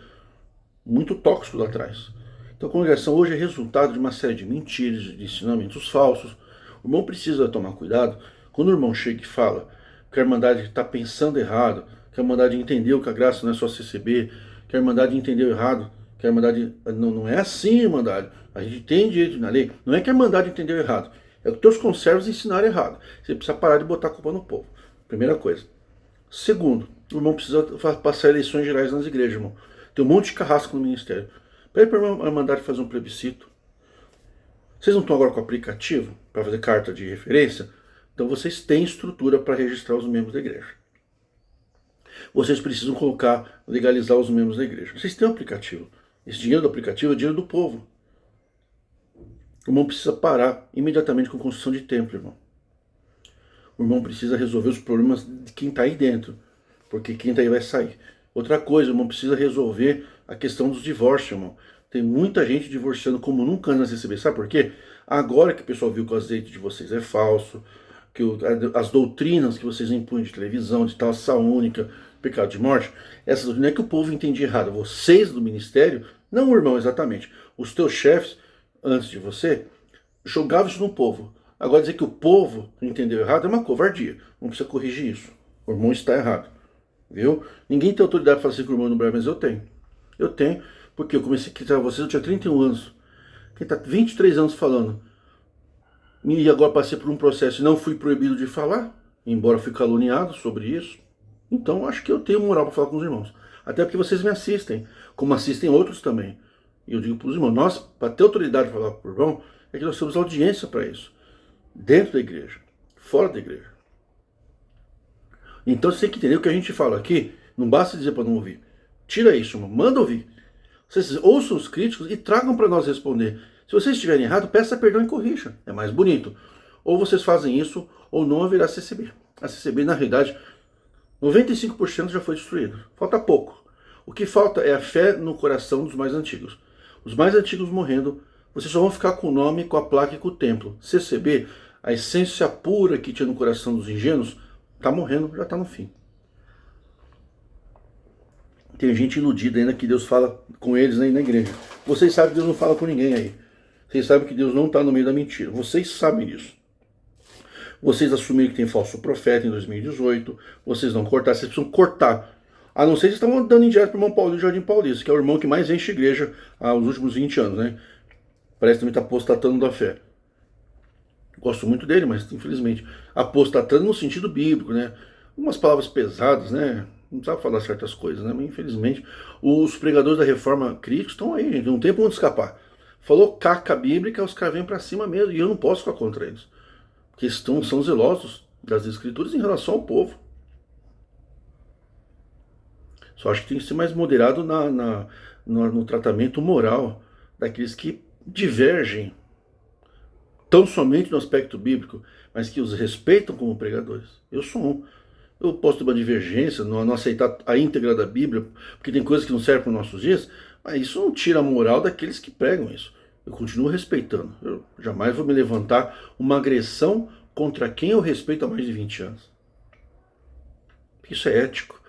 muito tóxico lá atrás. Então a congregação hoje é resultado de uma série de mentiras, de ensinamentos falsos. O irmão precisa tomar cuidado. Quando o irmão chega e fala que a Irmandade está pensando errado, que a Irmandade entendeu que a graça não é só CCB, que a Irmandade entendeu errado, que a Irmandade não é assim, Irmandade. A gente tem direito na lei. Não é que a Irmandade entendeu errado, é que os teus conservos ensinaram errado. Você precisa parar de botar a culpa no povo. Primeira coisa. Segundo, o irmão precisa passar eleições gerais nas igrejas, irmão. Tem um monte de carrasco no ministério. Pede para a Irmandade fazer um plebiscito. Vocês não estão agora com o aplicativo para fazer carta de referência? Então vocês têm estrutura para registrar os membros da igreja. Vocês precisam legalizar os membros da igreja. Vocês têm um aplicativo. Esse dinheiro do aplicativo é dinheiro do povo. O irmão precisa parar imediatamente com a construção de templo, irmão. O irmão precisa resolver os problemas de quem está aí dentro, porque quem está aí vai sair. Outra coisa, o irmão precisa resolver a questão dos divórcios, irmão. Tem muita gente divorciando como nunca antes na CCB. Sabe por quê? Agora que o pessoal viu que o azeite de vocês é falso, que as doutrinas que vocês impunham de televisão, de taça única, pecado de morte, essas doutrinas é que o povo entendia errado. Vocês do ministério, não o irmão exatamente, os teus chefes, antes de você, jogavam isso no povo. Agora dizer que o povo entendeu errado é uma covardia. Não precisa corrigir isso. O irmão está errado. Viu? Ninguém tem autoridade para fazer com o irmão no Brasil, mas eu tenho. Eu tenho, porque eu comecei a criticar vocês, eu tinha 31 anos. Quem está 23 anos falando. E agora passei por um processo e não fui proibido de falar, embora fui caluniado sobre isso. Então acho que eu tenho moral para falar com os irmãos. Até porque vocês me assistem, como assistem outros também. E eu digo para os irmãos, nós, para ter autoridade para falar com o irmão, é que nós temos audiência para isso. Dentro da igreja, fora da igreja. Então você tem que entender o que a gente fala aqui, não basta dizer para não ouvir. Tira isso, irmão, manda ouvir. Vocês ouçam os críticos e tragam para nós responder. Se vocês estiverem errado, peça perdão e corrija. É mais bonito. Ou vocês fazem isso, ou não haverá CCB. A CCB, na realidade, 95% já foi destruído. Falta pouco. O que falta é a fé no coração dos mais antigos. Os mais antigos morrendo, vocês só vão ficar com o nome, com a placa e com o templo. CCB, a essência pura que tinha no coração dos ingênuos, está morrendo, já está no fim. Tem gente iludida ainda que Deus fala com eles aí na igreja. Vocês sabem que Deus não fala com ninguém aí. Vocês sabem que Deus não está no meio da mentira. Vocês sabem disso. Vocês assumiram que tem falso profeta em 2018. Vocês não cortaram, vocês precisam cortar. A não ser que vocês estão dando indireto para o irmão Paulinho Jardim Paulista, que é o irmão que mais enche a igreja aos últimos 20 anos, né? Parece que também está apostatando da fé. Gosto muito dele, mas infelizmente apostatando no sentido bíblico, né? Umas palavras pesadas, né? Não sabe falar certas coisas, né? Mas infelizmente os pregadores da reforma críticos estão aí, gente. Não tem pra onde escapar. Falou caca bíblica, os caras vêm pra cima mesmo. E eu não posso ficar contra eles. Porque são zelosos das escrituras em relação ao povo. Só acho que tem que ser mais moderado no tratamento moral daqueles que divergem tão somente no aspecto bíblico, mas que os respeitam como pregadores. Eu sou um. Eu posso ter uma divergência, não aceitar a íntegra da Bíblia, porque tem coisas que não servem para os nossos dias, mas isso não tira a moral daqueles que pregam isso. Eu continuo respeitando. Eu jamais vou me levantar uma agressão contra quem eu respeito há mais de 20 anos. Isso é ético.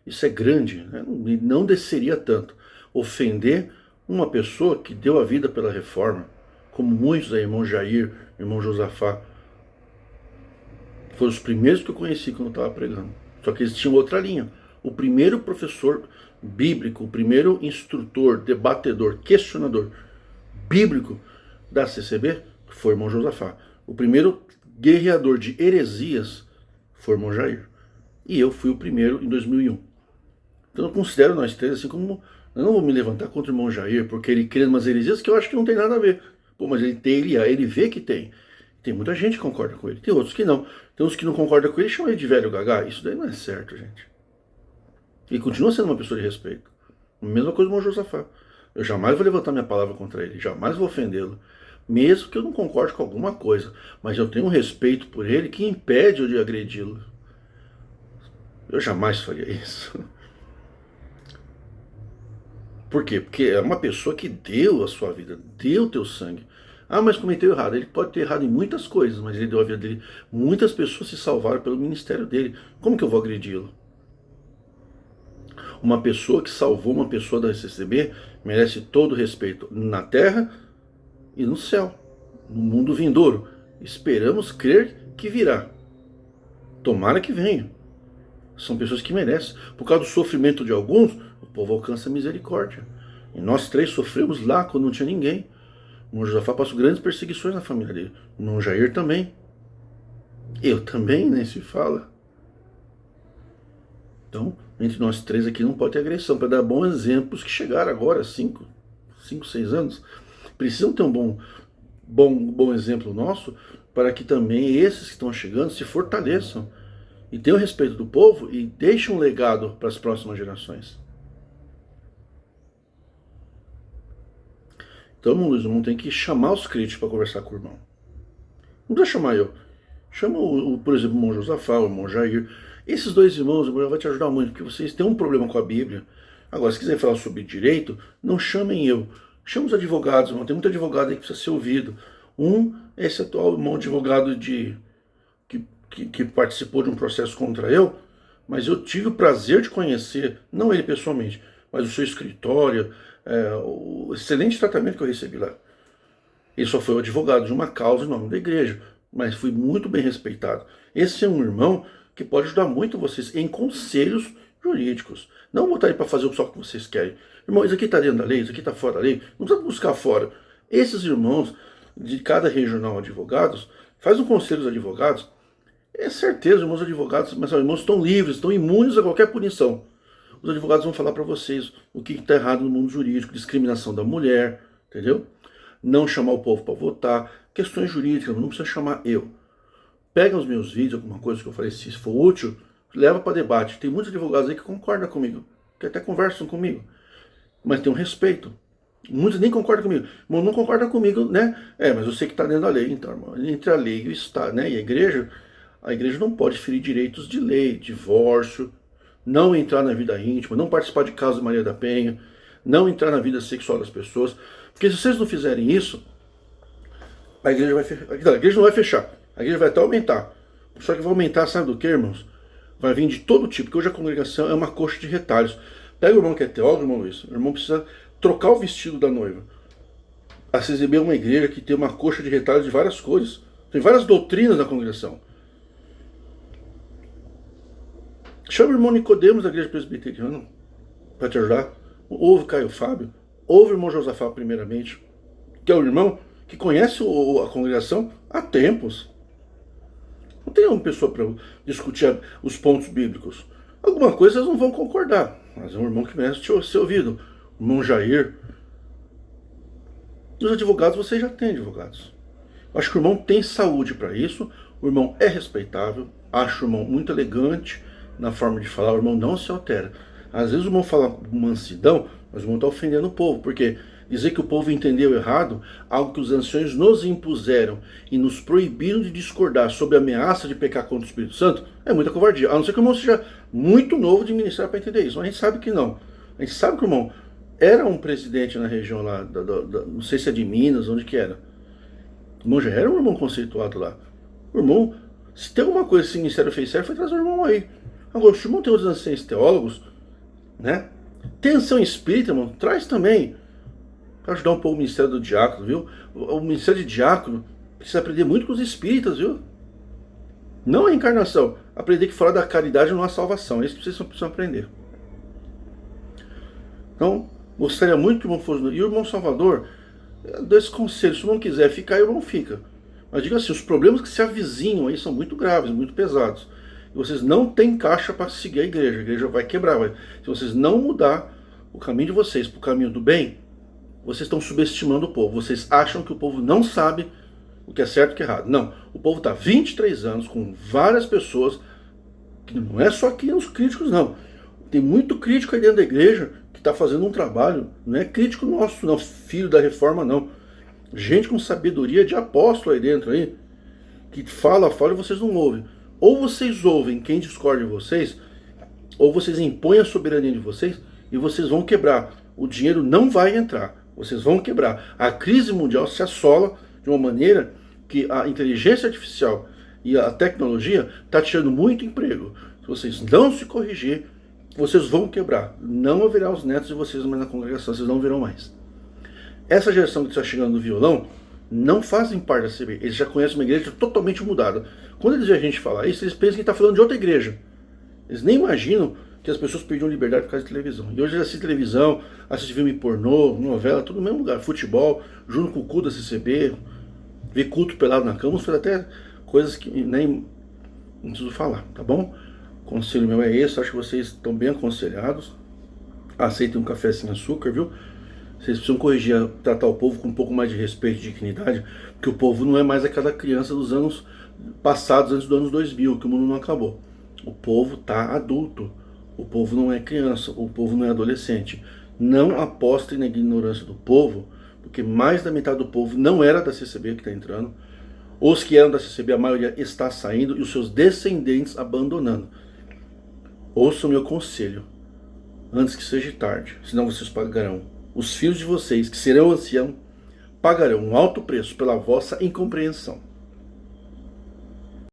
Isso é grande, né? Não desceria tanto ofender uma pessoa que deu a vida pela reforma, como muitos aí, irmão Jair, irmão Josafá, foram os primeiros que eu conheci quando eu estava pregando. Só que eles tinham outra linha. O primeiro professor bíblico, o primeiro instrutor, debatedor, questionador bíblico da CCB foi o irmão Josafá. O primeiro guerreador de heresias foi o irmão Jair. E eu fui o primeiro em 2001. Então eu considero nós três assim como... Eu não vou me levantar contra o irmão Jair, porque ele crê em umas heresias que eu acho que não tem nada a ver. Pô, mas ele vê que tem. Tem muita gente que concorda com ele, tem outros que não. Tem uns que não concordam com ele e chamam ele de velho gagá. Isso daí não é certo, gente. Ele continua sendo uma pessoa de respeito. A mesma coisa do irmão Josafá. Eu jamais vou levantar minha palavra contra ele, jamais vou ofendê-lo. Mesmo que eu não concorde com alguma coisa. Mas eu tenho um respeito por ele que impede eu de agredi-lo. Eu jamais faria isso. Por quê? Porque é uma pessoa que deu a sua vida, deu o teu sangue. Ah, mas cometeu errado. Ele pode ter errado em muitas coisas, mas ele deu a vida dele. Muitas pessoas se salvaram pelo ministério dele. Como que eu vou agredi-lo? Uma pessoa que salvou uma pessoa da CCB merece todo o respeito na terra e no céu, no mundo vindouro. Esperamos crer que virá. Tomara que venha. São pessoas que merecem. Por causa do sofrimento de alguns, o povo alcança a misericórdia. E nós três sofremos lá quando não tinha ninguém. O irmão Josafá passou grandes perseguições na família dele. O irmão Jair também. Eu também, nem se fala. Então, entre nós três aqui não pode ter agressão. Para dar bons exemplos que chegaram agora, 5, 6 anos. Precisam ter um bom exemplo nosso para que também esses que estão chegando se fortaleçam. E tenham o respeito do povo e deixem um legado para as próximas gerações. Então, Luiz, não tem que chamar os críticos para conversar com o irmão. Não precisa chamar eu. Chama, por exemplo, o irmão Josafá, o irmão Jair. Esses dois irmãos, o irmão vai te ajudar muito, porque vocês têm um problema com a Bíblia. Agora, se quiser falar sobre direito, não chamem eu. Chama os advogados, irmão. Tem muito advogado aí que precisa ser ouvido. Esse atual irmão advogado que participou de um processo contra eu, mas eu tive o prazer de conhecer, não ele pessoalmente, mas o seu escritório, o excelente tratamento que eu recebi lá. Ele só foi o advogado de uma causa em nome da igreja, mas fui muito bem respeitado. Esse é um irmão que pode ajudar muito vocês em conselhos jurídicos. Não botar ele para fazer só o que vocês querem. Irmão, isso aqui está dentro da lei, isso aqui está fora da lei. Não precisa buscar fora. Esses irmãos de cada regional advogados, faz um conselho dos advogados. É certeza, os irmãos advogados, mas os irmãos estão livres, estão imunes a qualquer punição. Os advogados vão falar para vocês o que está errado no mundo jurídico, discriminação da mulher, entendeu? Não chamar o povo para votar, questões jurídicas, não precisa chamar eu. Pega os meus vídeos, alguma coisa que eu falei, se for útil, leva para debate. Tem muitos advogados aí que concordam comigo, que até conversam comigo, mas tem um respeito. Muitos nem concordam comigo. Irmão, não concorda comigo, né? Mas eu sei que está dentro da lei, então, irmão. Entre a lei e o Estado, né? E a igreja não pode ferir direitos de lei, divórcio, não entrar na vida íntima, não participar de casos de Maria da Penha, não entrar na vida sexual das pessoas. Porque se vocês não fizerem isso, a igreja vai fechar. A igreja não vai fechar, a igreja vai até aumentar. Só que vai aumentar, sabe do que, irmãos? Vai vir de todo tipo, porque hoje a congregação é uma coxa de retalhos. Pega o irmão que é teólogo, irmão Luiz, o irmão precisa trocar o vestido da noiva. A CCB é uma igreja que tem uma coxa de retalhos de várias cores. Tem várias doutrinas na congregação. Chama o irmão Nicodemos da igreja presbiteriana para te ajudar. Ouve Caio Fábio. Ouve o irmão Josafá primeiramente, que é o irmão que conhece a congregação há tempos. Não tem uma pessoa para discutir os pontos bíblicos. Alguma coisa vocês não vão concordar, mas é um irmão que merece ser ouvido. O irmão Jair. Os advogados, vocês já têm advogados. Eu acho que o irmão tem saúde para isso. O irmão é respeitável. Acho o irmão muito elegante na forma de falar. O irmão não se altera. Às vezes o irmão fala com mansidão, mas o irmão está ofendendo o povo, porque dizer que o povo entendeu errado, algo que os anciões nos impuseram e nos proibiram de discordar sobre a ameaça de pecar contra o Espírito Santo, é muita covardia. A não ser que o irmão seja muito novo de ministério para entender isso. Mas a gente sabe que não. A gente sabe que o irmão era um presidente na região lá, não sei se é de Minas, onde que era. O irmão já era um irmão conceituado lá. O irmão, se tem alguma coisa que esse ministério fez certo, foi trazer o irmão aí. Agora, se o irmão tem outros anciões teólogos, né? Tem ancião espírita, irmão, traz também. Para ajudar um pouco o ministério do diácono, viu? O ministério de diácono precisa aprender muito com os espíritas, viu? Não a encarnação. Aprender que fora da caridade não há salvação. É isso que vocês precisam aprender. Então, gostaria muito que o irmão fosse. E o irmão Salvador, dou esse conselho. Se o irmão quiser ficar, o irmão fica. Mas diga assim, os problemas que se avizinham aí são muito graves, muito pesados. E vocês não têm caixa para seguir a igreja vai quebrar. Se vocês não mudar o caminho de vocês para o caminho do bem, vocês estão subestimando o povo. Vocês acham que o povo não sabe o que é certo e o que é errado. Não, o povo está há 23 anos com várias pessoas, que não é só aqui os críticos, não. Tem muito crítico aí dentro da igreja que está fazendo um trabalho, não é crítico nosso, não, filho da reforma, não. Gente com sabedoria de apóstolo aí dentro, aí, que fala e vocês não ouvem. Ou vocês ouvem quem discorda de vocês, ou vocês impõem a soberania de vocês e vocês vão quebrar. O dinheiro não vai entrar. Vocês vão quebrar. A crise mundial se assola de uma maneira que a inteligência artificial e a tecnologia está tirando muito emprego. Se vocês não se corrigir, vocês vão quebrar. Não haverá os netos de vocês mais na congregação, vocês não verão mais. Essa geração que está chegando no violão não fazem parte da CB. Eles já conhecem uma igreja totalmente mudada. Quando eles veem a gente falar isso, eles pensam que está falando de outra igreja. Eles nem imaginam que as pessoas perdiam liberdade por causa de televisão. E hoje eles assistem televisão, assistem filme pornô, novela, tudo no mesmo lugar. Futebol, junto com o culto da CCB, ver culto pelado na cama, faz até coisas que nem não preciso falar, tá bom? O conselho meu é esse, acho que vocês estão bem aconselhados. Aceitem um café sem açúcar, viu? Vocês precisam corrigir, tratar o povo com um pouco mais de respeito e dignidade, porque o povo não é mais aquela criança dos anos passados, antes dos anos 2000, que o mundo não acabou. O povo está adulto. O povo não é criança, o povo não é adolescente. Não apostem na ignorância do povo, porque mais da metade do povo não era da CCB que está entrando. Os que eram da CCB, a maioria está saindo e os seus descendentes abandonando. Ouçam meu conselho, antes que seja tarde, senão vocês pagarão. Os filhos de vocês, que serão anciãos, pagarão um alto preço pela vossa incompreensão.